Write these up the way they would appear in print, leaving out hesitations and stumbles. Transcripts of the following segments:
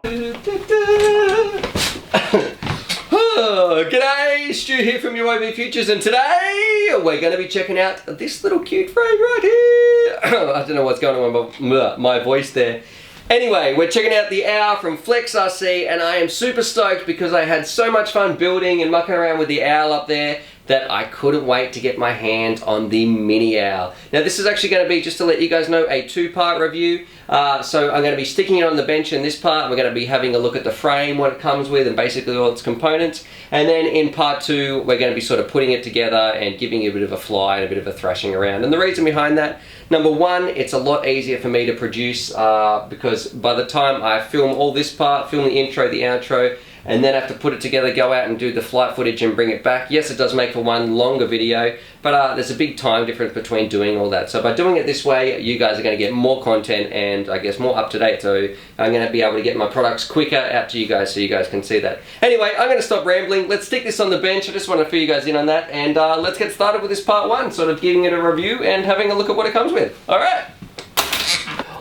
G'day, Stu here from UAVfutures, and today we're going to be checking out this little cute frame right here. I don't know what's going on with my voice there. Anyway, we're checking out the Owl from Flex RC, and I am super stoked because I had so much fun building and mucking around with the Owl up there that I couldn't wait to get my hands on the Mini Owl. Now this is actually going to be, just to let you guys know, a two-part review. So I'm going to be sticking it on the bench in this part. We're going to be having a look at the frame, what it comes with, and basically all its components. And then in part two, we're going to be sort of putting it together and giving it a bit of a fly and a bit of a thrashing around. And the reason behind that, number one, it's a lot easier for me to produce because by the time I film all this part, film the intro, the outro, and then have to put it together, go out and do the flight footage and bring it back. Yes, it does make for one longer video, but there's a big time difference between doing all that. So by doing it this way, you guys are going to get more content and I guess more up to date. So I'm going to be able to get my products quicker out to you guys so you guys can see that. Anyway, I'm going to stop rambling. Let's stick this on the bench. I just want to fill you guys in on that, and let's get started with this part one, sort of giving it a review and having a look at what it comes with. All right.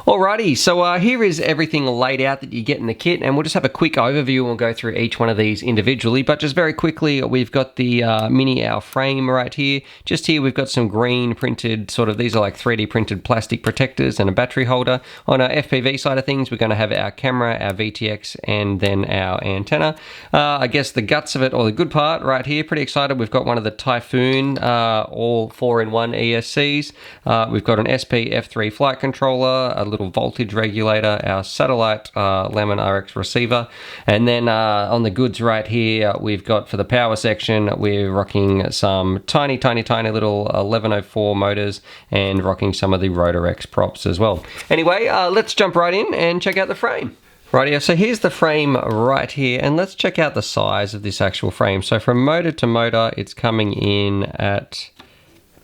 Alrighty, so here is everything laid out that you get in the kit, and we'll just have a quick overview and we'll go through each one of these individually. But just very quickly, we've got the Mini Owl frame right here. Just here we've got some green printed, sort of, these are like 3D printed plastic protectors and a battery holder. On our FPV side of things, we're going to have our camera, our VTX, and then our antenna. I guess the guts of it, or the good part right here, pretty excited. We've got one of the Typhoon, all 4-in-1 ESCs. We've got an SP F3 flight controller, a little voltage regulator, our satellite Lemon RX receiver, and then on the goods right here, we've got, for the power section, we're rocking some tiny little 1104 motors and rocking some of the Rotor X props as well. Anyway, let's jump right in and check out the frame. Rightio, so here's the frame right here, and let's check out the size of this actual frame. So from motor to motor, it's coming in at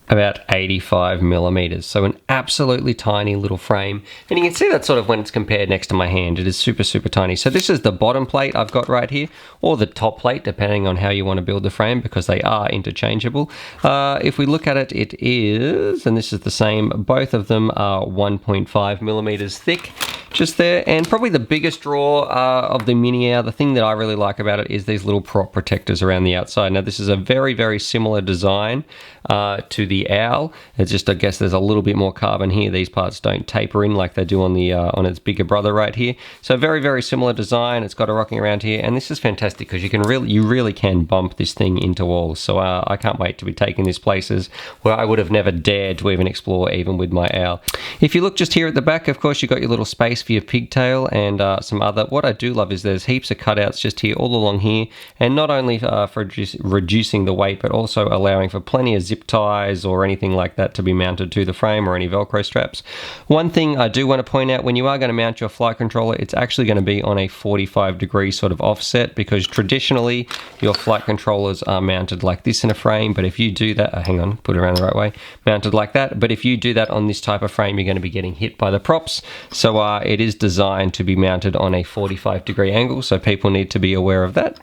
about 85 millimeters, so an absolutely tiny little frame, and you can see that sort of when it's compared next to my hand, it is super tiny. So this is the bottom plate I've got right here, or the top plate, depending on how you want to build the frame, because they are interchangeable. If we look at it, it is, and this is the same, both of them are 1.5 millimeters thick, just there. And probably the biggest draw of the Mini Owl, the thing that I really like about it, is these little prop protectors around the outside. Now this is a very similar design to the Owl. It's just, I guess there's a little bit more carbon here. These parts don't taper in like they do on the on its bigger brother right here. So very similar design. It's got a rocking around here, and this is fantastic because you really can bump this thing into walls. So I can't wait to be taking this places where I would have never dared to even explore, even with my Owl. If you look just here at the back, of course, you've got your little space for your pigtail and some other. What I do love is there's heaps of cutouts just here, all along here, and not only for reducing the weight, but also allowing for plenty of zip ties or anything like that to be mounted to the frame, or any Velcro straps. One thing I do want to point out, when you are going to mount your flight controller, it's actually going to be on a 45-degree sort of offset, because traditionally your flight controllers are mounted like this in a frame, but if you do that, hang on, put it around the right way, mounted like that, but if you do that on this type of frame, you're going to be getting hit by the props. So it is designed to be mounted on a 45-degree angle, so people need to be aware of that.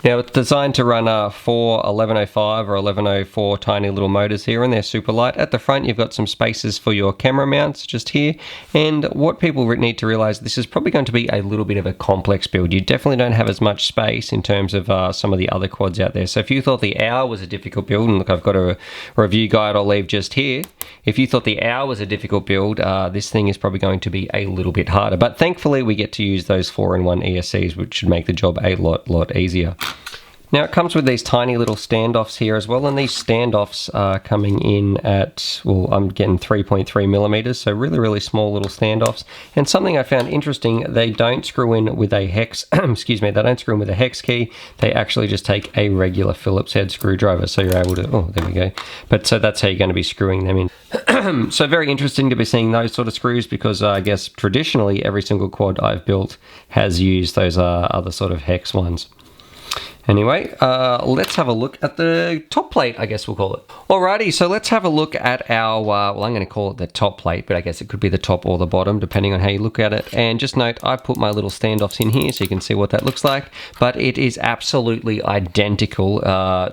Now it's designed to run 4 1105 or 1104 tiny little motors here, and they're super light. At the front you've got some spaces for your camera mounts just here, and what people need to realize, this is probably going to be a little bit of a complex build. You definitely don't have as much space in terms of some of the other quads out there. So if you thought the Owl was a difficult build, and look, I've got a review guide I'll leave just here. If you thought the Owl was a difficult build, this thing is probably going to be a little bit harder. But thankfully we get to use those 4-in-1 ESCs, which should make the job a lot easier. Now it comes with these tiny little standoffs here as well, and these standoffs are coming in at, well, I'm getting 3.3 millimeters, so really small little standoffs. And something I found interesting, they don't screw in with a hex, excuse me, they don't screw in with a hex key, they actually just take a regular Phillips head screwdriver, so you're able to, oh, there we go. But so that's how you're going to be screwing them in. So very interesting to be seeing those sort of screws, because I guess traditionally every single quad I've built has used those other sort of hex ones. Anyway, let's have a look at the top plate, I guess we'll call it. Alrighty, so let's have a look at our, well, I'm going to call it the top plate, but I guess it could be the top or the bottom, depending on how you look at it. And just note, I've put my little standoffs in here so you can see what that looks like, but it is absolutely identical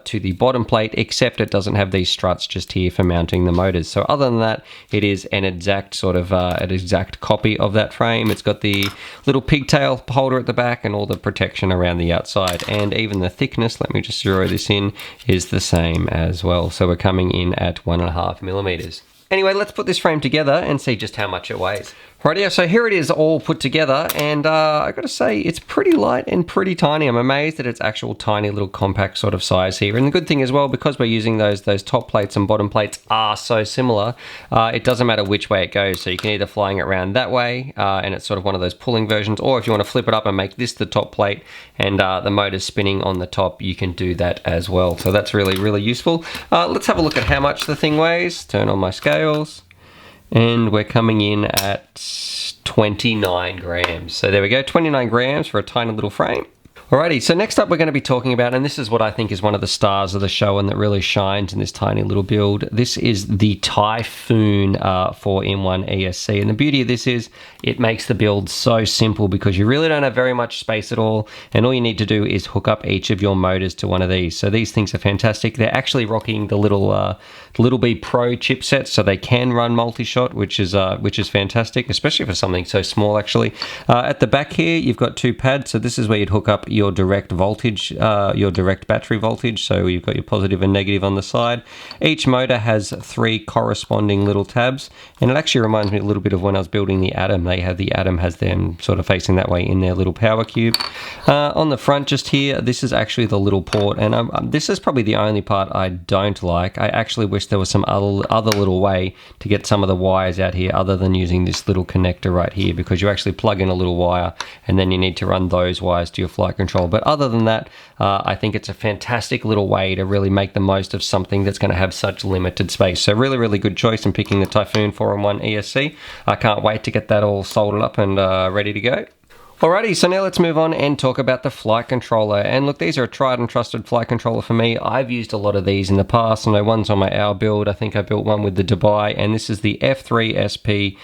to the bottom plate, except it doesn't have these struts just here for mounting the motors. So other than that, it is an exact sort of, an exact copy of that frame. It's got the little pigtail holder at the back and all the protection around the outside, and even the thickness, let me just zero this in, is the same as well. So we're coming in at 1.5 millimeters. Anyway, let's put this frame together and see just how much it weighs. Rightio, so here it is all put together, and I gotta say, it's pretty light and pretty tiny. I'm amazed at its actual tiny little compact sort of size here. And the good thing as well, because we're using those top plates and bottom plates are so similar, it doesn't matter which way it goes. So you can either flying it around that way, and it's sort of one of those pulling versions, or if you want to flip it up and make this the top plate and the motor's spinning on the top, you can do that as well. So that's really, really useful. Let's have a look at how much the thing weighs. Turn on my scales. And we're coming in at 29 grams. So there we go, 29 grams for a tiny little frame. Alrighty, so next up we're going to be talking about, and this is what I think is one of the stars of the show and that really shines in this tiny little build. This is the Typhoon 4-in-1 ESC. And the beauty of this is it makes the build so simple because you really don't have very much space at all. And all you need to do is hook up each of your motors to one of these. So these things are fantastic. They're actually rocking the Little B Pro chipset, so they can run multi-shot, which is fantastic, especially for something so small actually. At the back here, you've got two pads. So this is where you'd hook up your direct voltage, your direct battery voltage. So you've got your positive and negative on the side. Each motor has 3 corresponding little tabs, and it actually reminds me a little bit of when I was building the Atom. They have the Atom has them sort of facing that way in their little power cube. On the front just here, this is actually the little port, and this is probably the only part I don't like. I actually wish there was some other little way to get some of the wires out here other than using this little connector right here, because you actually plug in a little wire and then you need to run those wires to your flight control. But other than that, I think it's a fantastic little way to really make the most of something that's going to have such limited space. So really, really good choice in picking the Typhoon 4-in-1 ESC. I can't wait to get that all soldered up and ready to go. Alrighty, so now let's move on and talk about the flight controller. And look, these are a tried and trusted flight controller for me. I've used a lot of these in the past. I know one's on my hour build. I think I built one with the Dubai, and this is the F3 SP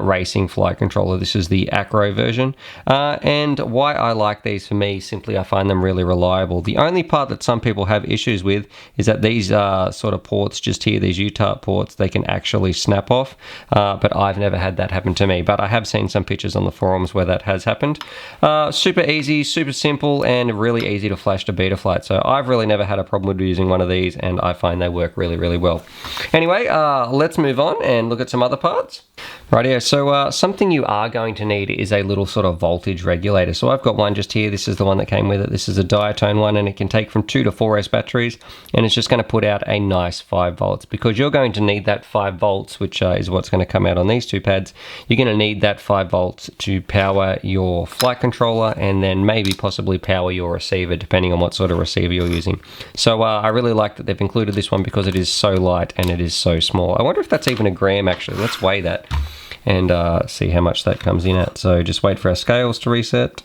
racing flight controller. This is the acro version. And why I like these, for me, simply I find them really reliable. The only part that some people have issues with is that these sort of ports just here, these UAVfutures ports, they can actually snap off. But I've never had that happen to me. But I have seen some pictures on the forums where that has happened. Super easy, super simple, and really easy to flash to Betaflight. So I've really never had a problem with using one of these, and I find they work really, really well. Anyway, let's move on and look at some other parts. Rightio, so something you are going to need is a little sort of voltage regulator. So I've got one just here. This is the one that came with it. This is a diatone one, and it can take from 2 to 4S batteries, and it's just going to put out a nice 5 volts, because you're going to need that 5 volts, which is what's going to come out on these two pads. You're going to need that 5 volts to power your flight controller, and then maybe possibly power your receiver, depending on what sort of receiver you're using. So I really like that they've included this one because it is so light and it is so small. I wonder if that's even a gram actually. Let's weigh that and see how much that comes in at. So just wait for our scales to reset.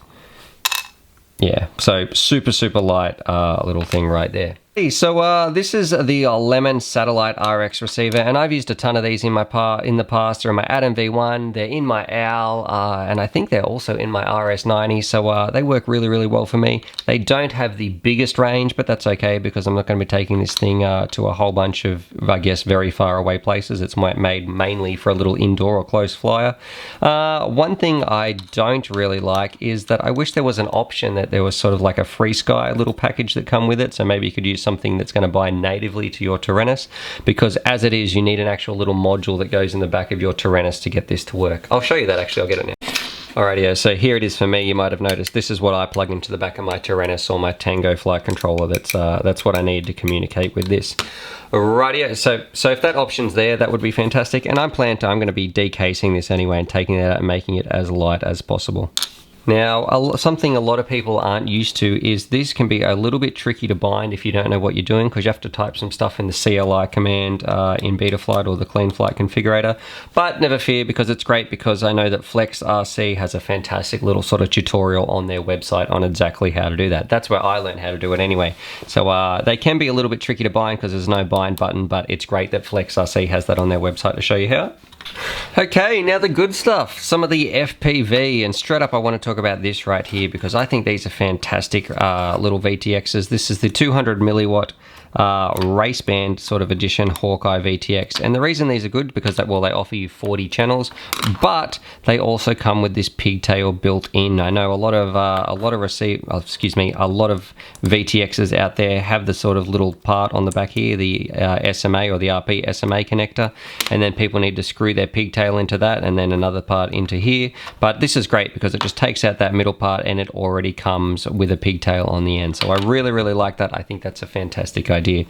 Yeah, so super, super light little thing right there. So this is the Lemon Satellite RX receiver, and I've used a ton of these in the past. They're in my Atom V1, they're in my OWL, and I think they're also in my RS90, so they work really, really well for me. They don't have the biggest range, but that's okay because I'm not going to be taking this thing to a whole bunch of, I guess, very far away places. It's made mainly for a little indoor or close flyer. One thing I don't really like is that I wish there was an option that there was sort of like a FreeSky little package that come with it, so maybe you could use something that's going to buy natively to your Tyrannus, because as it is, you need an actual little module that goes in the back of your Tyrannus to get this to work. I'll show you that actually, I'll get it now. Alrighty, so here it is for me. You might have noticed this is what I plug into the back of my Tyrannus or my Tango flight controller. That's what I need to communicate with this. Alrighty, so if that option's there, that would be fantastic. And I'm going to be decasing this anyway and taking that out and making it as light as possible. Now, something a lot of people aren't used to is this can be a little bit tricky to bind if you don't know what you're doing, because you have to type some stuff in the CLI command in Betaflight or the Clean Flight configurator. But never fear, because it's great, because I know that Flex RC has a fantastic little sort of tutorial on their website on exactly how to do that. That's where I learned how to do it anyway. So they can be a little bit tricky to bind because there's no bind button, but it's great that Flex RC has that on their website to show you how. Okay, now the good stuff, some of the FPV, and straight up I want to talk about this right here because I think these are fantastic little VTXs. This is the 200 milliwatt race band sort of edition Hawkeye VTX, and the reason these are good because they offer you 40 channels, but they also come with this pigtail built in. I know a lot of VTXs out there have the sort of little part on the back here, the SMA or the RP SMA connector, and then people need to screw their pigtail into that and then another part into here. But this is great because it just takes out that middle part and it already comes with a pigtail on the end. So I really like that. I think that's a fantastic idea.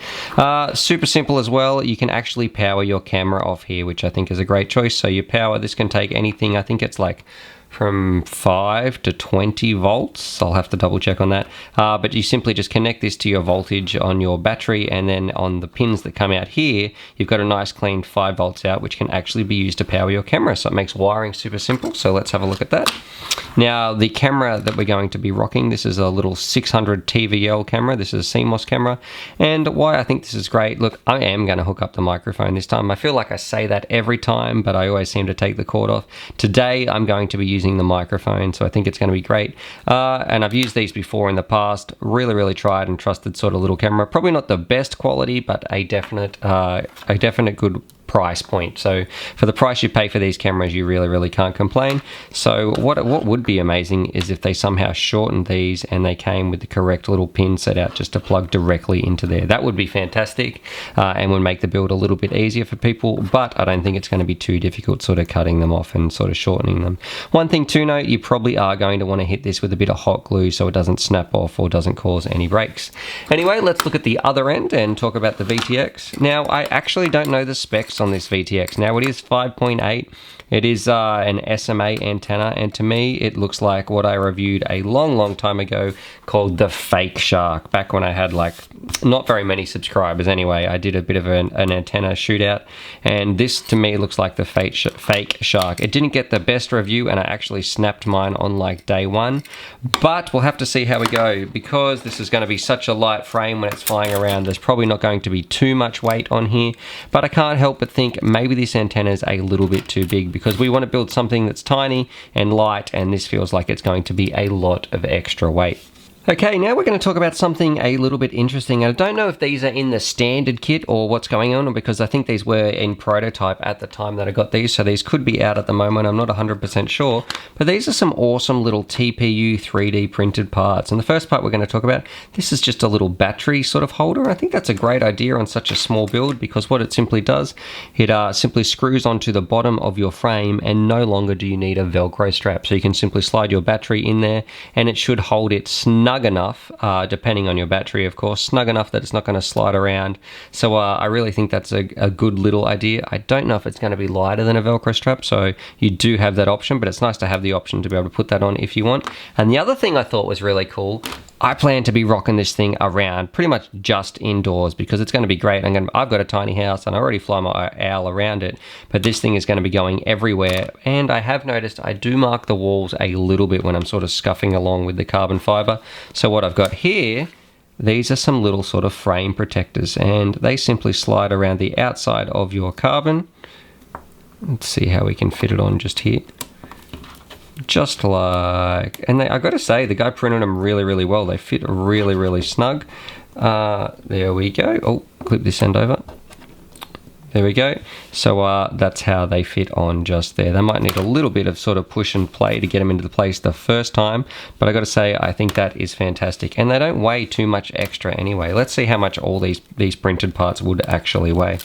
Super simple as well. You can actually power your camera off here, which I think is a great choice. So you power, this can take anything, I think it's like from 5 to 20 volts. I'll have to double check on that. But you simply just connect this to your voltage on your battery, and then on the pins that come out here, you've got a nice clean 5 volts out, which can actually be used to power your camera. So it makes wiring super simple. So let's have a look at that. Now, the camera that we're going to be rocking, this is a little 600 TVL camera. This is a CMOS camera. And why I think this is great, look, I am going to hook up the microphone this time. I feel like I say that every time, but I always seem to take the cord off. Today, I'm going to be using the microphone, so I think it's going to be great. And I've used these before in the past. Really tried and trusted sort of little camera. Probably not the best quality, but a definite good price point. So for the price you pay for these cameras, you really can't complain. So what would be amazing is if they somehow shortened these and they came with the correct little pin set out just to plug directly into there. That would be fantastic and would make the build a little bit easier for people, but I don't think it's going to be too difficult sort of cutting them off and sort of shortening them. One thing to note, you probably are going to want to hit this with a bit of hot glue so it doesn't snap off or doesn't cause any breaks. Anyway, let's look at the other end and talk about the VTX. Now, I actually don't know the specs on this VTX. Now, it is 5.8. It is an SMA antenna, and to me it looks like what I reviewed a long time ago called the Fake Shark, back when I had like not very many subscribers. Anyway, I did a bit of an antenna shootout, and this to me looks like the Fake Shark. It didn't get the best review, and I actually snapped mine on like day one, but we'll have to see how we go. Because this is going to be such a light frame when it's flying around, there's probably not going to be too much weight on here, but I can't help but think maybe this antenna is a little bit too big, because we want to build something that's tiny and light, and this feels like it's going to be a lot of extra weight. Okay, now we're going to talk about something a little bit interesting. I don't know if these are in the standard kit or what's going on, because I think these were in prototype at the time that I got these, so these could be out at the moment. I'm not 100% sure, but these are some awesome little TPU 3D printed parts. And the first part we're going to talk about, this is just a little battery sort of holder. I think that's a great idea on such a small build, because what it simply does, it simply screws onto the bottom of your frame, and no longer do you need a Velcro strap. So you can simply slide your battery in there, and it should hold it snug enough, depending on your battery of course, snug enough that it's not going to slide around. So I really think that's a good little idea. I don't know if it's going to be lighter than a Velcro strap, so you do have that option, but it's nice to have the option to be able to put that on if you want. And the other thing I thought was really cool, I plan to be rocking this thing around pretty much just indoors, because it's going to be great. I've got a tiny house and I already fly my owl around it, but this thing is going to be going everywhere. And I have noticed I do mark the walls a little bit when I'm sort of scuffing along with the carbon fiber. So what I've got here, these are some little sort of frame protectors, and they simply slide around the outside of your carbon. Let's see how we can fit it on just here. Just like, and I got to say, the guy printed them really well. They fit really snug. There we go. Oh, clip this end over. There we go. So that's how they fit on just there. They might need a little bit of sort of push and play to get them into the place the first time, but I got to say, I think that is fantastic, and they don't weigh too much extra anyway. Let's see how much all these printed parts would actually weigh.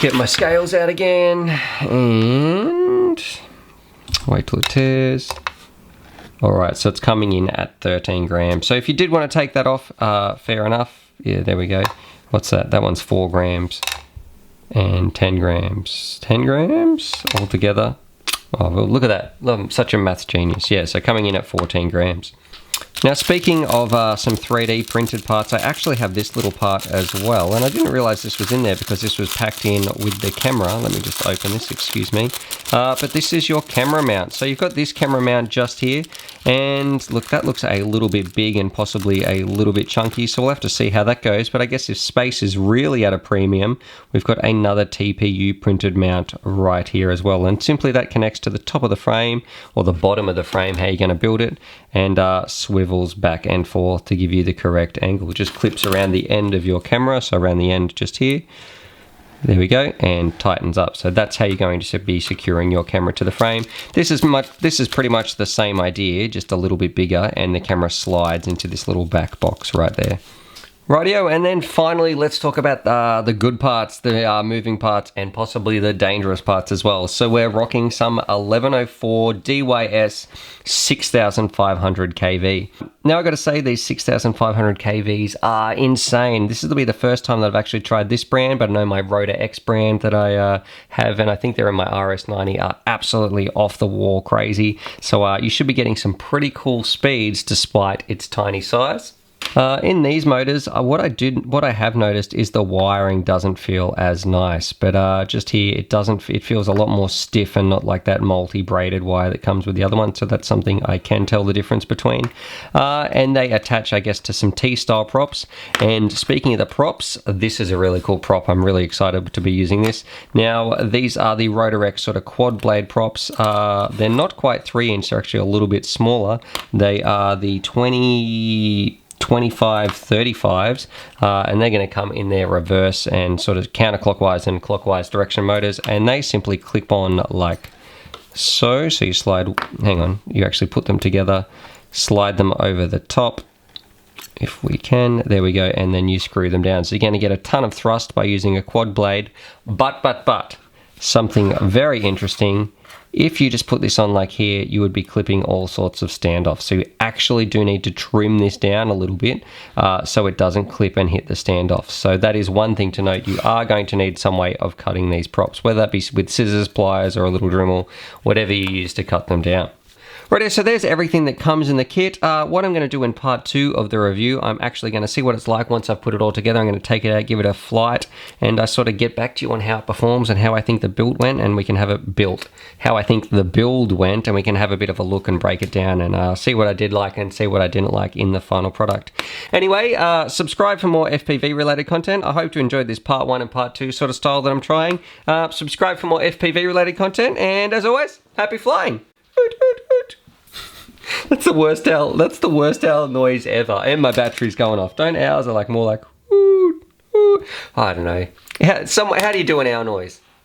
Get my scales out again, and wait till it tears. Alright, so it's coming in at 13 grams. So if you did want to take that off, fair enough. Yeah, there we go. What's that? That one's 4 grams and 10 grams. 10 grams altogether. Oh, well, look at that. I'm such a maths genius. Yeah, so coming in at 14 grams. Now, speaking of some 3D printed parts, I actually have this little part as well, and I didn't realize this was in there because this was packed in with the camera. Let me just open this, excuse me. But this is your camera mount. So you've got this camera mount just here, and look, that looks a little bit big and possibly a little bit chunky, so we'll have to see how that goes. But I guess if space is really at a premium, we've got another TPU printed mount right here as well, and simply that connects to the top of the frame, or the bottom of the frame, how you're going to build it, and swivels back and forth to give you the correct angle. It just clips around the end of your camera, so around the end just here. There we go, and tightens up. So that's how you're going to be securing your camera to the frame. This is pretty much the same idea, just a little bit bigger, and the camera slides into this little back box right there. Rightio, and then finally let's talk about the good parts, the moving parts, and possibly the dangerous parts as well. So we're rocking some 1104 DYS 6500 kV. Now I've got to say, these 6500 kVs are insane. This will be the first time that I've actually tried this brand, but I know my Rotor X brand that I have, and I think they're in my RS90, are absolutely off the wall crazy. So you should be getting some pretty cool speeds despite its tiny size. In these motors, what I have noticed is the wiring doesn't feel as nice, but just here it feels a lot more stiff and not like that multi-braided wire that comes with the other one, so that's something I can tell the difference between. And they attach, I guess, to some T-style props, and speaking of the props, this is a really cool prop. I'm really excited to be using this. Now, these are the Rotor X sort of quad blade props. They're not quite 3-inch, they're actually a little bit smaller. They are the 25-35s, and they're going to come in their reverse and sort of counterclockwise and clockwise direction motors, and they simply clip on like so. So you slide, hang on, you actually put them together, slide them over the top, if we can, there we go, and then you screw them down. So you're going to get a ton of thrust by using a quad blade, but something very interesting. If you just put this on like here, you would be clipping all sorts of standoffs. So you actually do need to trim this down a little bit so it doesn't clip and hit the standoffs. So that is one thing to note. You are going to need some way of cutting these props, whether that be with scissors, pliers, or a little Dremel, whatever you use to cut them down. Right, so there's everything that comes in the kit. What I'm going to do in part 2 of the review, I'm actually going to see what it's like once I've put it all together. I'm going to take it out, give it a flight, and I sort of get back to you on how it performs and how I think the build went, and we can have it built. How I think the build went, and we can have a bit of a look and break it down and see what I did like and see what I didn't like in the final product. Anyway, subscribe for more FPV related content. I hope you enjoyed this part 1 and part 2 sort of style that I'm trying. Subscribe for more FPV related content, and as always, happy flying! Hoot, hoot, hoot. That's the worst owl. That's the worst owl noise ever. And my battery's going off. Don't owls are like more like whoot, whoot. I don't know. How do you do an owl noise?